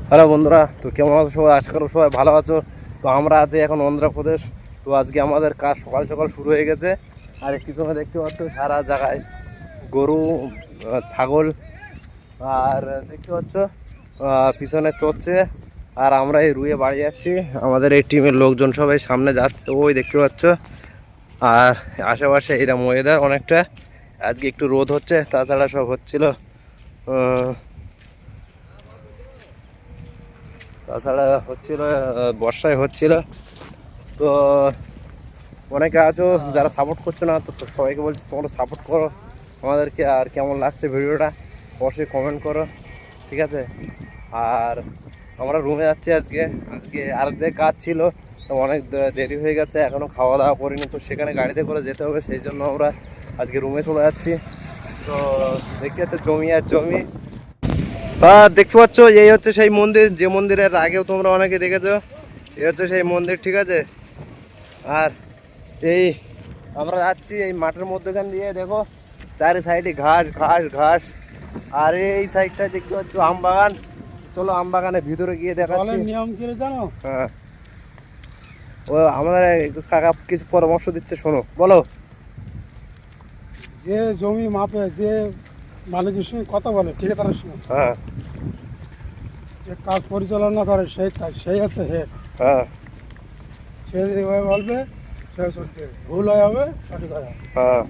Hello বন্ধুরা, তো কেমন আছো সবাই? আশা করো সবাই ভালো আছো। তো আমরা আছি এখন অন্ধ্রপ্রদেশ। তো আজকে আমাদের কাজ সকাল সকাল শুরু হয়ে গেছে। আর পিছনে দেখতে পাচ্ছ সারা জায়গায় গরু, ছাগল, আর দেখতে পাচ্ছ পিছনে চড়ছে। আর আমরা এই রুয়ে বাড়ি যাচ্ছি। আমাদের এই টিমের লোকজন সবাই সামনে যাচ্ছে, ওই দেখতে পাচ্ছ। আর আশেপাশে এরকম ওয়েদার অনেকটা। আজকে একটু রোদ হচ্ছে, তাছাড়া সব হচ্ছিল, তাছাড়া হচ্ছিল বর্ষায় হচ্ছিল। তো অনেকে আছো যারা সাপোর্ট করছো না, তো সবাইকে বলছি তোমরা সাপোর্ট করো আমাদেরকে। আর কেমন লাগছে ভিডিওটা অবশ্যই কমেন্ট করো, ঠিক আছে? আর আমরা রুমে যাচ্ছি আজকে। আজকে আরেকদের কাজ ছিল, তো অনেক দেরি হয়ে গেছে, এখনও খাওয়া দাওয়া করিনি। তো সেখানে গাড়িতে করে যেতে হবে, সেই জন্য আমরা আজকে রুমে চলে যাচ্ছি। তো দেখতে পাচ্ছ জমি আর জমি। দেখতে পাচ্ছ এই হচ্ছে সেই মন্দির, যে মন্দিরের আগেও তোমরা অনেকে দেখেছো। এই হচ্ছে সেই মন্দির, ঠিক আছে? আর এই আমরা যাচ্ছি এই মাঠের মধ্যখান দিয়ে, দেখো চারি সাইডে ঘাস ঘাস ঘাস। আর এই সাইডটা দেখতে পাচ্ছ আম বাগান। চলো আম বাগানের ভিতরে গিয়ে দেখাচ্ছি। নিয়ম কি জানো? হ্যাঁ, ও আমাদের কাকা কিছু পরামর্শ দিচ্ছে, শোনো, বলো। যে জমি মাপে, যে মালিকের সঙ্গে কথা বলে, ঠিকাদারের সঙ্গে, হ্যাঁ যে কাজ পরিচালনা করে, সেই হচ্ছে হেড। হ্যাঁ সে যেভাবে বলবে সে চলতে, ভুল হয়ে যাবে, সঠিক হয়ে যাবে। হ্যাঁ